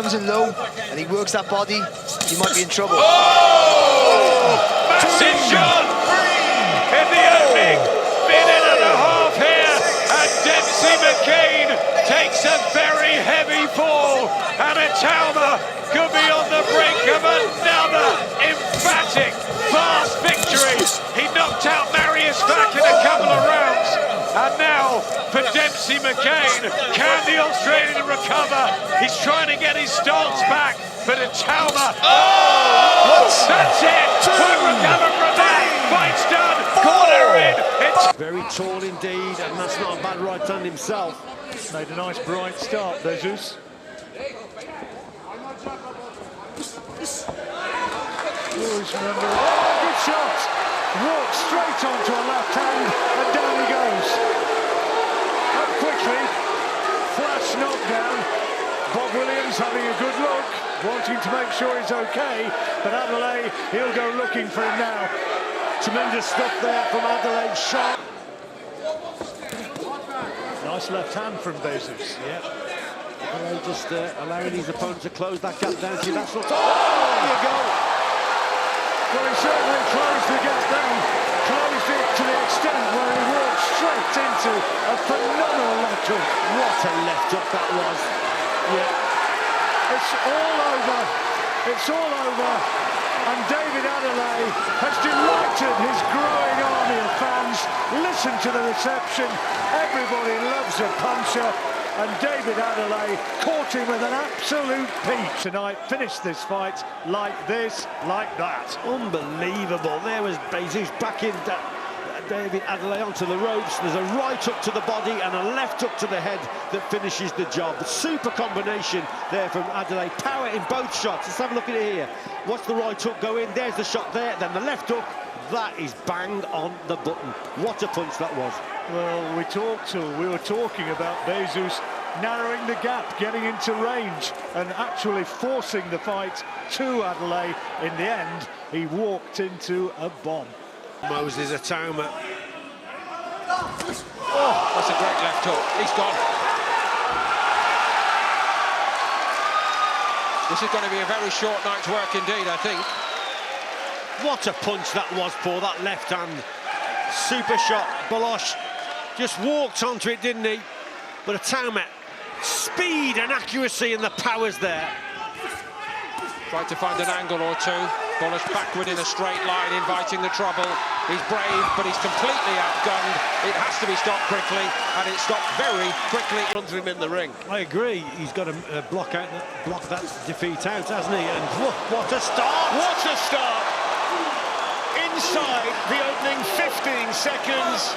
arms are low and he works that body, he might be in trouble. Oh! Massive shot in the opening minute and a half here, and Dempsey McCain takes a very heavy fall, and Itauma could be on the brink of another emphatic, fast victory. He knocked out Marius back in a couple of rounds, and now for Dempsey McCain, can the Australian recover? He's trying to get his stance back, but Itauma, that's it, won't recover from that. Fight's done, corner in. It's very tall indeed, and that's not a bad right hand himself. Made a nice bright start, Jesus. Remember. Oh, good shot! Walks straight onto a left hand, and down he goes. Up quickly, flash knockdown. Bob Williams having a good look, wanting to make sure he's okay, but Adelaide, he'll go looking for him now. Tremendous stuff there from Adelaide's shot. Nice left hand from Jesus. Yeah. Adelaide just allowing his opponent to close that gap down to that sort of... Oh, there you go. Well, he certainly closed the gap down, closed it to the extent where he walked straight into a phenomenal left hook. What a left hook that was. Yeah. It's all over. It's all over. And David Adelaide has delighted his growing army of fans. Listen to the reception. Everybody loves a puncher. And David Adelaide caught him with an absolute peach tonight. Finished this fight like this, like that. Unbelievable. There was Jesus backing David Adelaide onto the ropes. There's a right hook to the body and a left hook to the head that finishes the job. Super combination there from Adelaide. Power in both shots. Let's have a look at it here. Watch the right hook go in. There's the shot there. Then the left hook. That is bang on the button. What a punch that was. Well, we were talking about Jesus narrowing the gap, getting into range and actually forcing the fight to Adelaide. In the end, he walked into a bomb. Moses Itauma. oh, that's a great left hook. He's gone. This is going to be a very short night's work indeed, I think. What a punch that was, Paul, that left hand. Super shot. Baloch just walked onto it, didn't he? But Itauma, speed and accuracy, and the power's there. Tried to find an angle or two. Baloch backward in a straight line, inviting the trouble. He's brave, but he's completely outgunned. It has to be stopped quickly, and it's stopped very quickly. Runs him in the ring. I agree. He's got to block that defeat out, hasn't he? And what a start! What a start! Inside the opening 15 seconds,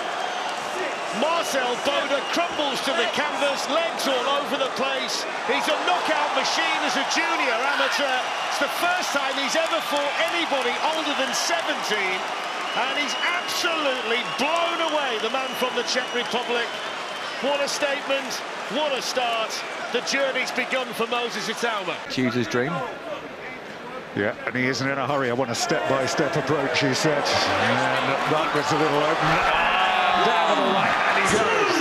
Marcel Boda crumbles to the canvas, legs all over the place. He's a knockout machine as a junior amateur. It's the first time he's ever fought anybody older than 17, and he's absolutely blown away the man from the Czech Republic. What a statement, what a start. The journey's begun for Moses Itauma. Choose his dream. Yeah, and he isn't in a hurry. I want a step-by-step approach, he said. And that was a little open. And down the right, and he goes.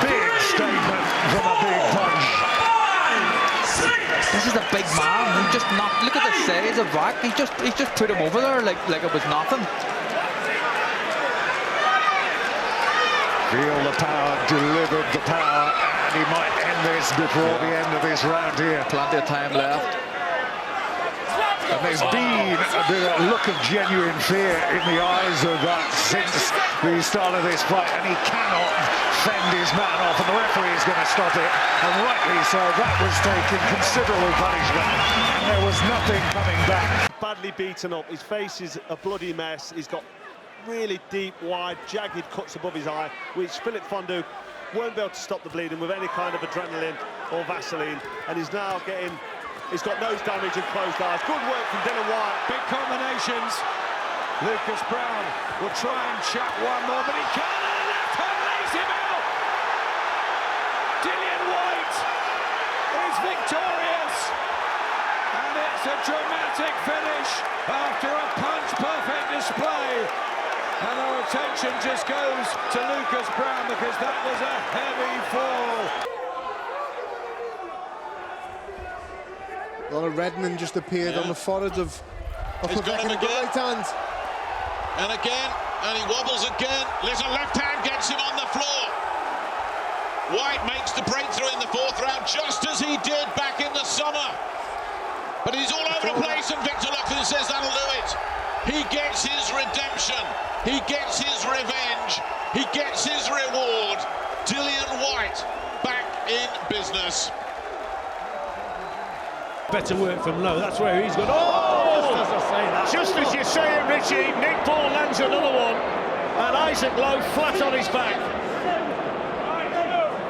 Big statement from a big punch. This is a big man. He just knocked. Look at the size of back. He just put him over there like it was nothing. Feel the power, delivered the power, and he might end this before the end of this round here. Plenty of time left. And there's been a look of genuine fear in the eyes of that since the start of this fight, and he cannot fend his man off, and the referee is going to stop it, and rightly so. That was taking considerable punishment, and there was nothing coming back. Badly beaten up, his face is a bloody mess. He's got really deep, wide, jagged cuts above his eye, which Philip Fondue won't be able to stop the bleeding with any kind of adrenaline or Vaseline, and he's now getting... He's got nose damage and closed eyes. Good work from Dillian White. Big combinations. Lucas Brown will try and chat one more, but he can't. And the left hand lays him out. Dillian White is victorious. And it's a dramatic finish after a punch-perfect display. And our attention just goes to Lucas Brown because that was a heavy fall. A lot of reddening just appeared on the forehead of He's got him the again. right hand. And again, and he wobbles again. Little left hand gets him on the floor. White makes the breakthrough in the 4th round, just as he did back in the summer. But he's all over the place, and Victor Loughlin says that'll do it. He gets his redemption. He gets his revenge. He gets his reward. Dillian White back in business. Better work from low, that's where he's gone. Oh! Just as I say that. Just as you say it, Richie, Nick Paul lands another one, and Isaac Lowe flat on his back.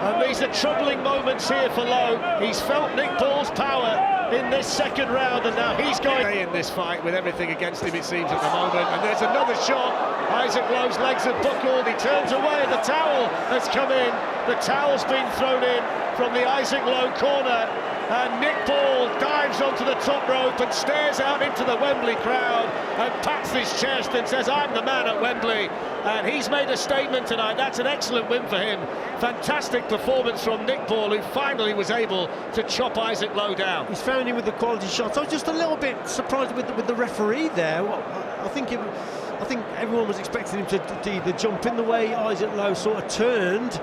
And these are troubling moments here for Lowe. He's felt Nick Paul's power in this 2nd round, and now he's going in this fight with everything against him, it seems, at the moment. And there's another shot. Isaac Lowe's legs are buckled. He turns away. The towel has come in. The towel's been thrown in from the Isaac Lowe corner. And Nick Paul dives onto the top rope and stares out into the Wembley crowd and pats his chest and says, I'm the man at Wembley. And he's made a statement tonight. That's an excellent win for him. Fantastic performance from Nick Paul, who finally was able to chop Isaac Lowe down. He's found him with the quality shots. I was just a little bit surprised with the referee there. I think everyone was expecting him to either jump in the way Isaac Lowe sort of turned.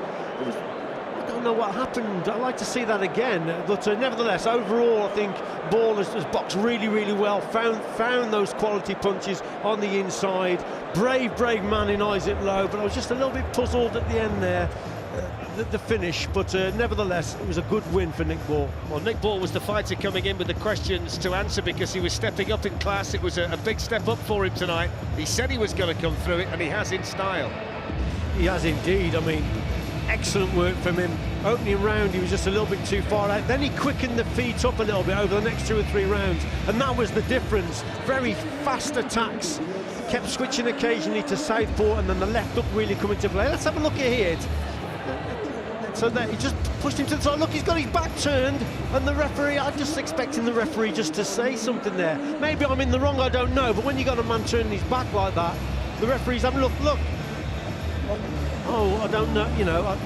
I don't know what happened. I'd like to see that again, but nevertheless, overall, I think Ball has boxed really, really well. Found those quality punches on the inside. Brave man in Isaac Lowe, but I was just a little bit puzzled at the end there, the finish. But nevertheless, it was a good win for Nick Ball. Well, Nick Ball was the fighter coming in with the questions to answer because he was stepping up in class. It was a big step up for him tonight. He said he was going to come through it, and he has in style. He has indeed. I mean, excellent work from him. Opening round, he was just a little bit too far out. Then he quickened the feet up a little bit over the next 2 or 3 rounds, and that was the difference. Very fast attacks. Kept switching occasionally to southpaw, and then the left hook really coming to play. Let's have a look at here. So that he just pushed him to the side. Look, he's got his back turned, and the referee, I'm just expecting the referee just to say something there. Maybe I'm in the wrong, I don't know, but when you got a man turning his back like that, the referee's having a look. Oh, I don't know, you know,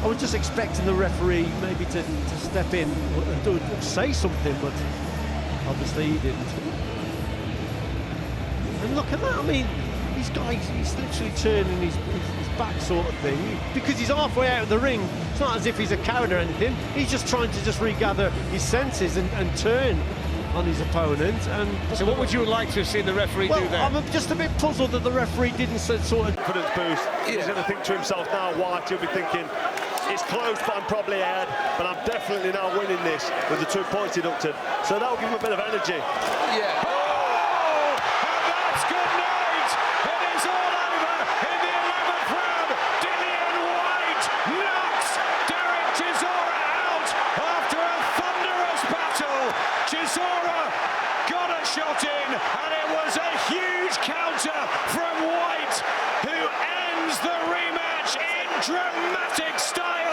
I was just expecting the referee maybe to step in and say something, but obviously he didn't. And look at that, I mean, he's literally turning his back sort of thing, because he's halfway out of the ring. It's not as if he's a coward or anything, he's just trying to regather his senses and turn on his opponent. And so what would you like to have seen the referee do there? I'm just a bit puzzled that the referee didn't sort of... Confidence boost. He's going to think to himself now, White, he'll be thinking, it's close, but I'm probably ahead, but I'm definitely now winning this with the 2 points deducted. So that'll give him a bit of energy. Yeah. Oh, and that's good night. It is all over in the 11th round. Dillian White knocks Derek Chisora out after a thunderous battle. Chisora got a shot in, and it was a huge counter from White, who ends the rematch in dramatic style.